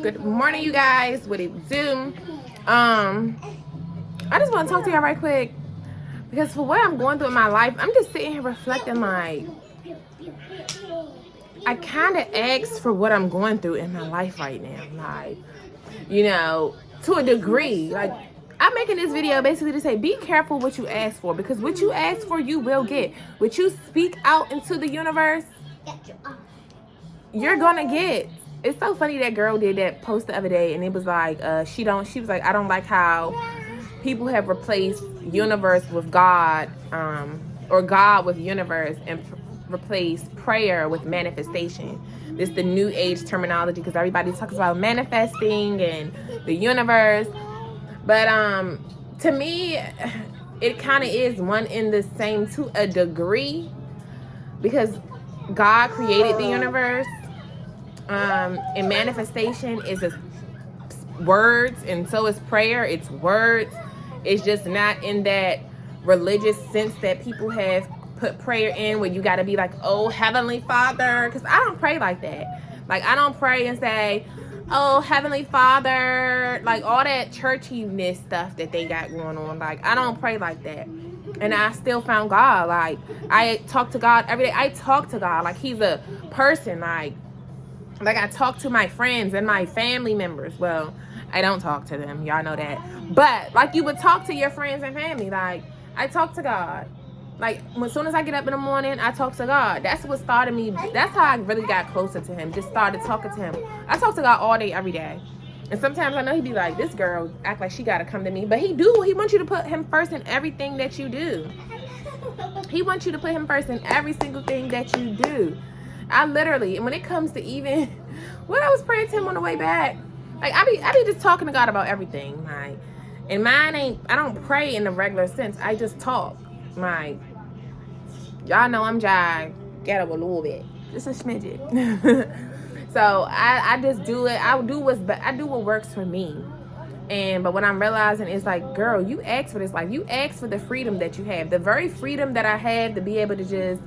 Good morning, you guys. What it do? I just want to talk to y'all right quick because for what I'm going through in my life, I'm just sitting here reflecting. Like, I kind of asked for what I'm going through in my life right now. Like, you know, to a degree. Like, I'm making this video basically to say, be careful what you ask for, because what you ask for, you will get. What you speak out into the universe, you're gonna get. It's so funny that girl did that post the other day, and it was like, she was like, I don't like how people have replaced universe with God, or God with universe, and replaced prayer with manifestation. This is the new age terminology because everybody talks about manifesting and the universe. But to me, it kind of is one in the same to a degree, because God created the universe, and manifestation is just words, and so is prayer. It's words. It's just not in that religious sense that people have put prayer in, where you got to be like, oh, Heavenly Father, because I don't pray like that. Like, I don't pray and say, oh, Heavenly Father, like all that churchiness stuff that they got going on. Like, I don't pray like that. And I still found God. Like, I talk to God every day. I talk to God like he's a person. Like I talk to my friends and my family members. Well, I don't talk to them. Y'all know that. But like you would talk to your friends and family. Like, I talk to God. Like, as soon as I get up in the morning, I talk to God. That's what started me. That's how I really got closer to him. Just started talking to him. I talk to God all day, every day. And sometimes I know he'd be like, this girl act like she got to come to me. But he do. He wants you to put him first in everything that you do. He wants you to put him first in every single thing that you do. I literally, and when it comes to even when I was praying to him on the way back, like I be just talking to God about everything. Like, and mine ain't, I don't pray in the regular sense. I just talk. Like, y'all know I'm get up a little bit, just a smidget. So I just do it. I do what works for me. But what I'm realizing is, like, girl, you asked for this. Like, you asked for the freedom that you have, the very freedom that I have to be able to just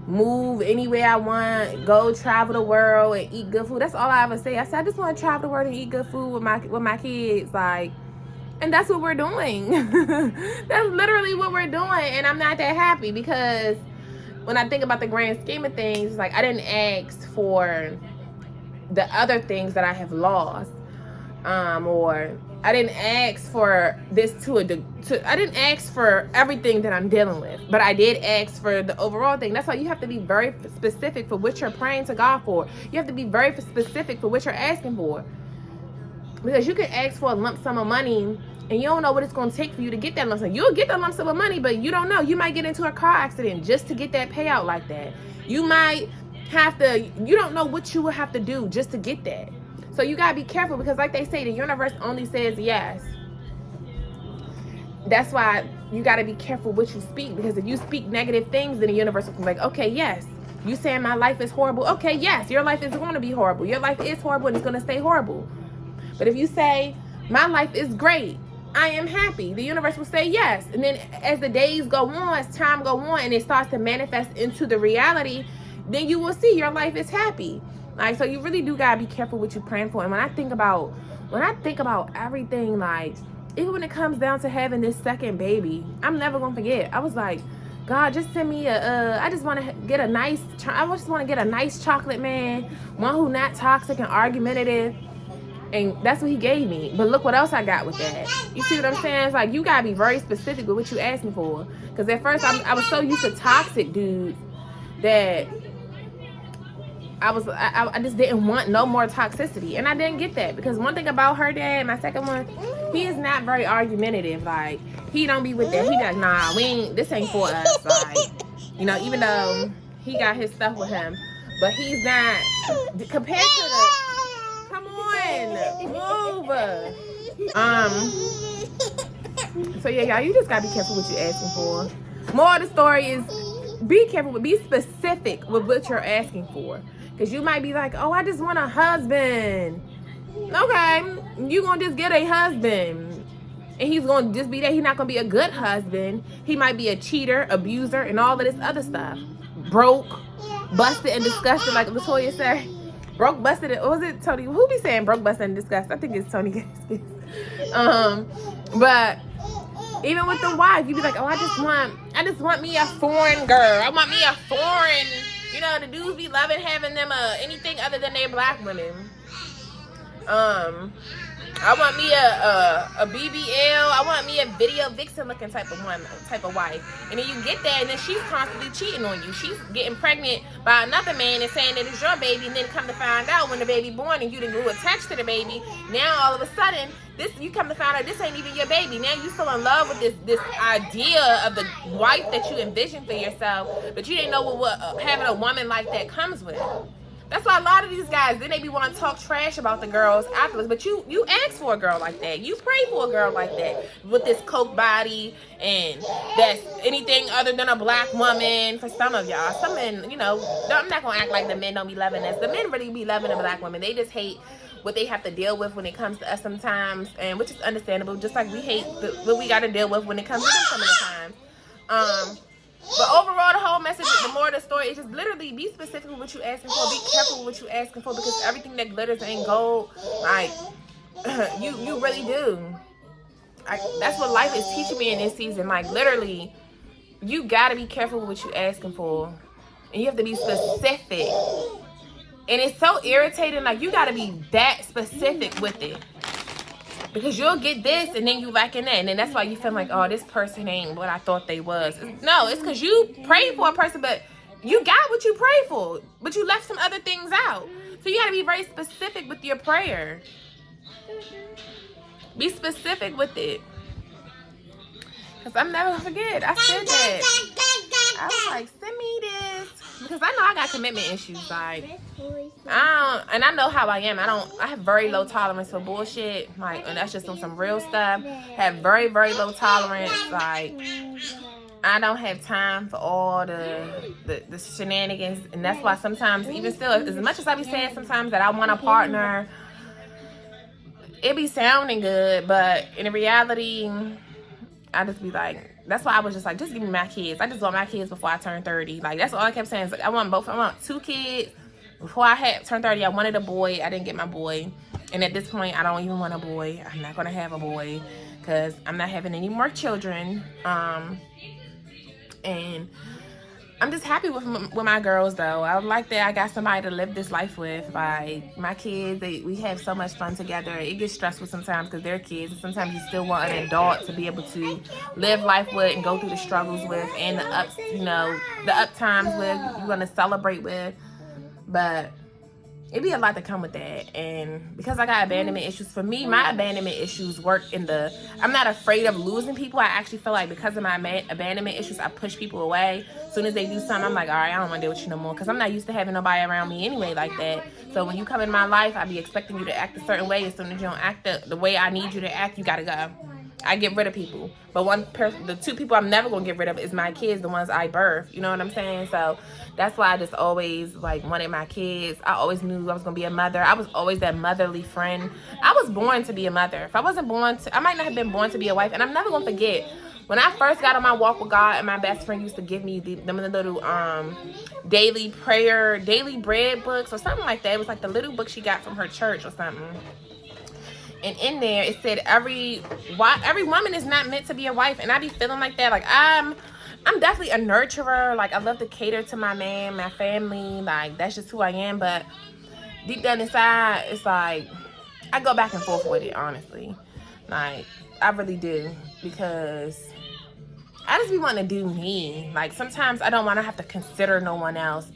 move anywhere I want, go travel the world and eat good food. That's all I ever say. I said, I just want to travel the world and eat good food with my kids. Like, and that's what we're doing. That's literally what we're doing. And I'm not that happy, because when I think about the grand scheme of things, like, I didn't ask for the other things that I have lost, or I didn't ask for this I didn't ask for everything that I'm dealing with, but I did ask for the overall thing. That's why you have to be very specific for what you're praying to God for. You have to be very specific for what you're asking for, because you can ask for a lump sum of money and you don't know what it's going to take for you to get that lump sum. You'll get that lump sum of money, but you don't know. You might get into a car accident just to get that payout like that. You might you don't know what you will have to do just to get that. So you got to be careful, because like they say, the universe only says yes. That's why you got to be careful what you speak, because if you speak negative things, then the universe will be like, okay, yes. You saying my life is horrible? Okay, yes, your life is going to be horrible. Your life is horrible and it's going to stay horrible. But if you say, my life is great, I am happy, the universe will say yes. And then as the days go on, as time go on, and it starts to manifest into the reality, then you will see your life is happy. Like, so you really do gotta be careful what you're praying for. And when I think about everything, like, even when it comes down to having this second baby, I'm never gonna forget. I was like, God, just send me I just want to get a nice chocolate man, one who not toxic and argumentative. And that's what he gave me. But look what else I got with that. You see what I'm saying? It's like, you gotta be very specific with what you asking for. Because at first I was so used to toxic dudes that I just didn't want no more toxicity. And I didn't get that, because one thing about her dad, my second one, he is not very argumentative. Like, he don't be with that. He be like, nah, this ain't for us. Like, you know, even though he got his stuff with him, but he's not compared to the, come on, move. So yeah, y'all, you just gotta be careful what you're asking for. More of the story is, be careful, but be specific with what you're asking for. Because you might be like, oh, I just want a husband. Okay, you gonna just get a husband, and he's gonna just be there. He's not gonna be a good husband. He might be a cheater, abuser, and all of this other stuff. Broke, busted, and disgusted, like Latoya said. broke, busted, or was it Tony? Who be saying broke, busted, and disgust? I think it's Tony Gaskins. But even with the wife, you be like, oh, I just want me a foreign girl. I want me a foreign, you know, the dudes be loving having them anything other than their black women. I want me a BBL. I want me a video vixen looking type of wife. And then you get that, and then she's constantly cheating on you. She's getting pregnant by another man and saying that it's your baby, and then come to find out when the baby born and you didn't grew attached to the baby. Now all of a sudden, you come to find out this ain't even your baby. Now you still in love with this idea of the wife that you envision for yourself, but you didn't know what having a woman like that comes with. That's why a lot of these guys, then they be want to talk trash about the girls afterwards. But you ask for a girl like that. You pray for a girl like that with this coke body and that's anything other than a black woman for some of y'all. Some men, you know, I'm not going to act like the men don't be loving us. The men really be loving a black woman. They just hate what they have to deal with when it comes to us sometimes, and which is understandable. Just like we hate what we got to deal with when it comes to them some of the time. But overall, the whole message, the more of the story is just literally be specific with what you asking for. Be careful with what you asking for, because everything that glitters ain't gold. Like, you really do. That's what life is teaching me in this season. Like, literally, you got to be careful with what you asking for. And you have to be specific. And it's so irritating. Like, you got to be that specific with it. Because you'll get this and then you lacking that. And then that's why you feel like, oh, this person ain't what I thought they was. No, it's because you prayed for a person, but you got what you prayed for. But you left some other things out. So you got to be very specific with your prayer. Be specific with it. Because I'm never going to forget. I said that. I was like, send me this. Because I know I got commitment issues. Like, I know how I am. I have very low tolerance for bullshit. Like, and that's just on some real stuff. Have very, very low tolerance. Like, I don't have time for all the shenanigans. And that's why sometimes, even still, as much as I be saying sometimes that I want a partner, it be sounding good, but in reality, I just be like, that's why I was just like, just give me my kids. I just want my kids before I turn 30. Like, that's all I kept saying. Like, I want 2 kids. Before I had turned 30, I wanted a boy. I didn't get my boy. And at this point, I don't even want a boy. I'm not going to have a boy because I'm not having any more children. And I'm just happy with my girls, though. I like that I got somebody to live this life with. Like, my kids, we have so much fun together. It gets stressful sometimes because they're kids. And sometimes you still want an adult to be able to live life with and go through the struggles with, and the ups, the up times with, you want to celebrate with. But it'd be a lot to come with that. And because I got abandonment issues, for me, my abandonment issues work I'm not afraid of losing people. I actually feel like because of my abandonment issues, I push people away. As soon as they do something, I'm like, all right, I don't want to deal with you no more. Because I'm not used to having nobody around me anyway like that. So when you come in my life, I be expecting you to act a certain way. As soon as you don't act the way I need you to act, you got to go. I get rid of people. But the 2 people I'm never going to get rid of is my kids, the ones I birthed. You know what I'm saying? So that's why I just always wanted my kids. I always knew I was going to be a mother. I was always that motherly friend. I was born to be a mother. If I wasn't born I might not have been born to be a wife. And I'm never going to forget, when I first got on my walk with God, and my best friend used to give me them little daily bread books or something like that. It was like the little book she got from her church or something. And in there, it said every woman is not meant to be a wife. And I be feeling like that. Like, I'm definitely a nurturer. Like, I love to cater to my man, my family. Like, that's just who I am. But deep down inside, it's like, I go back and forth with it, honestly. Like, I really do. Because I just be wanting to do me. Like, sometimes I don't want to have to consider no one else.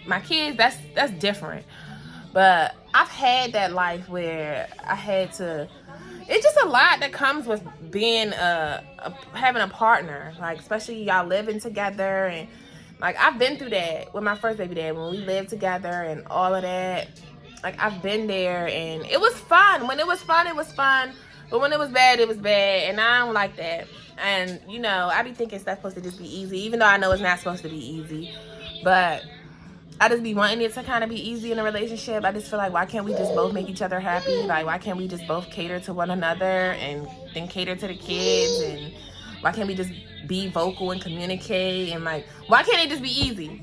My kids, that's different. But I've had that life where I had to, it's just a lot that comes with being having a partner, like, especially y'all living together. And like, I've been through that with my first baby dad, when we lived together and all of that. Like, I've been there, and it was fun. When it was fun, it was fun. But when it was bad, it was bad. And I don't like that. And I be thinking stuff's supposed to just be easy, even though I know it's not supposed to be easy. But I just be wanting it to kind of be easy in a relationship. I just feel like, why can't we just both make each other happy? Like, why can't we just both cater to one another and then cater to the kids? And why can't we just be vocal and communicate? And like, why can't it just be easy?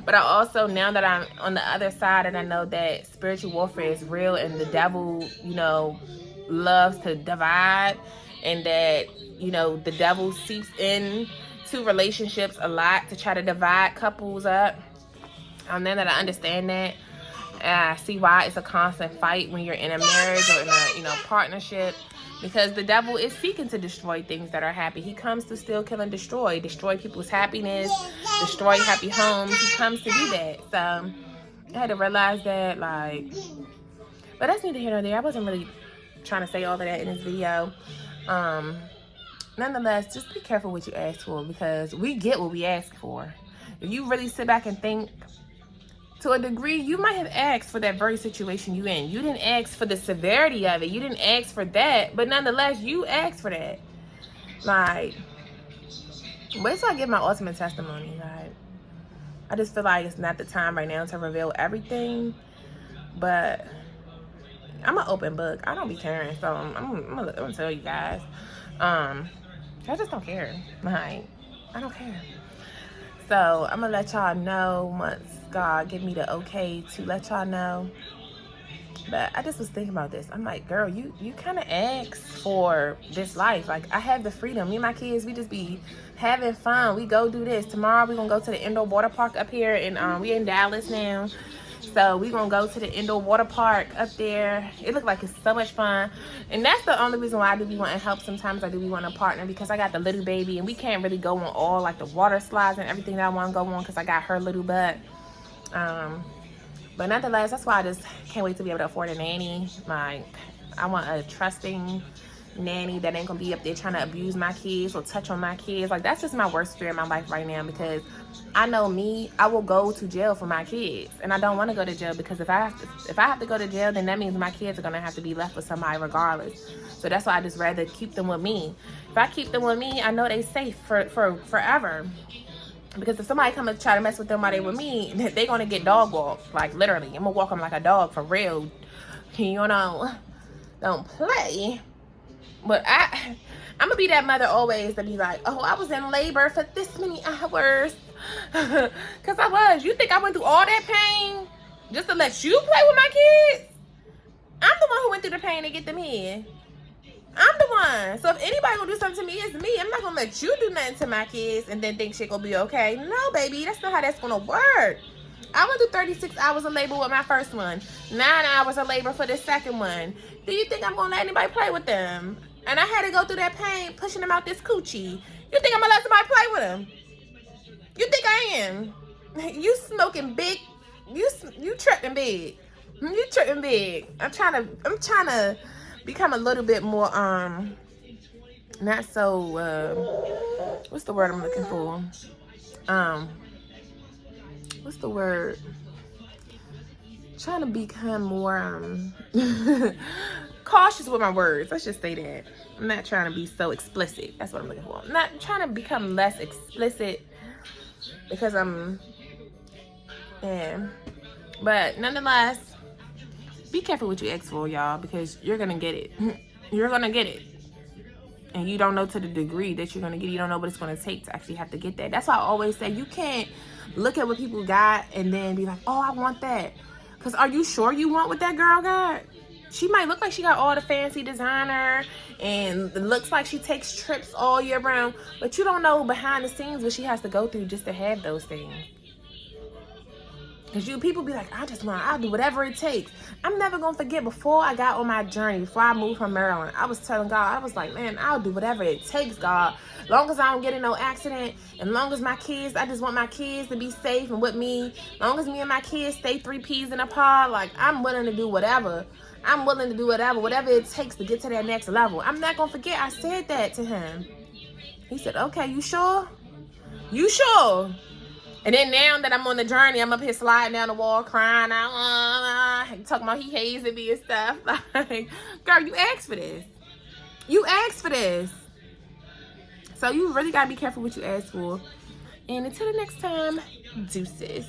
But I also, now that I'm on the other side and I know that spiritual warfare is real and the devil, you know, loves to divide, and that, you know, the devil seeps in to relationships a lot to try to divide couples up. Now that I understand that, I see why it's a constant fight when you're in a marriage or in a, you know, partnership, because the devil is seeking to destroy things that are happy. He comes to steal, kill, and destroy people's happiness, destroy happy homes. He comes to do that. So I had to realize that, like, but that's neither here nor there. I wasn't really trying to say all of that in this video. Nonetheless, just be careful what you ask for, because we get what we ask for. If you really sit back and think, to a degree, you might have asked for that very situation you in. You didn't ask for the severity of it. You didn't ask for that. But nonetheless, you asked for that. Like, wait till I give my ultimate testimony. Like, I just feel like it's not the time right now to reveal everything. But I'm an open book. I don't be caring. So I'm gonna tell you guys. I just don't care. Like, I don't care. So I'm gonna let y'all know once God give me the okay to let y'all know. But I just was thinking about this. I'm like, girl, you kind of asked for this life. Like, I have the freedom. Me and my kids, we just be having fun. We go do this. Tomorrow we gonna go to the indoor water park up here, and we in Dallas now. So we gonna go to the indoor water park up there. It looked like it's so much fun. And that's the only reason why I do be wanting help. Sometimes I do be wanting a partner, because I got the little baby and we can't really go on all like the water slides and everything that I want to go on, because I got her little butt. But nonetheless, that's why I just can't wait to be able to afford a nanny. Like, I want a trusting nanny that ain't gonna be up there trying to abuse my kids or touch on my kids. Like, that's just my worst fear in my life right now, because I know me, I will go to jail for my kids, and I don't want to go to jail, because if I have to go to jail, then that means my kids are gonna have to be left with somebody regardless. So that's why I just rather keep them with me. If I keep them with me, I know they safe for forever. Because if somebody come and try to mess with them while they with me, they gonna get dog walked. Like, literally, I'm gonna walk them like a dog for real. You know, don't play. But I'm gonna be that mother always to be like, oh, I was in labor for this many hours. Because I was. You think I went through all that pain just to let you play with my kids? I'm the one who went through the pain to get them here. I'm the one. So if anybody gonna do something to me, it's me. I'm not gonna let you do nothing to my kids and then think shit gonna be okay. No, baby, that's not how that's gonna work. I went through 36 hours of labor with my first one, 9 hours of labor for the second one. Do you think I'm gonna let anybody play with them? And I had to go through that pain pushing them out this coochie. You think I'm gonna let somebody play with them? You think I am? You smoking big? You tripping big? You tripping big? I'm trying to become a little bit more not so what's the word I'm looking for? What's the word? Trying to become more cautious with my words. Let's just say that. I'm not trying to be so explicit. That's what I'm looking for. I'm not trying to become less explicit, because but nonetheless, be careful what you ask for, y'all, because you're gonna get it. You're gonna get it. And you don't know to the degree that you're gonna get it. You don't know what it's gonna take to actually have to get that. That's why I always say you can't look at what people got and then be like, oh, I want that. Because are you sure you want what that girl got? She might look like she got all the fancy designer and it looks like she takes trips all year round, but you don't know behind the scenes what she has to go through just to have those things. Because people be like, I'll do whatever it takes. I'm never going to forget, before I got on my journey, before I moved from Maryland, I was telling God, I was like, man, I'll do whatever it takes, God. Long as I don't get in no accident, and long as my kids, I just want my kids to be safe and with me. Long as me and my kids stay 3 peas in a pod, like, I'm willing to do whatever. I'm willing to do whatever it takes to get to that next level. I'm not going to forget I said that to him. He said, okay, you sure? You sure? And then now that I'm on the journey, I'm up here sliding down the wall, crying out, talking about he hazing me and stuff. Like, girl, you asked for this. You asked for this. So you really got to be careful what you ask for. And until the next time, deuces.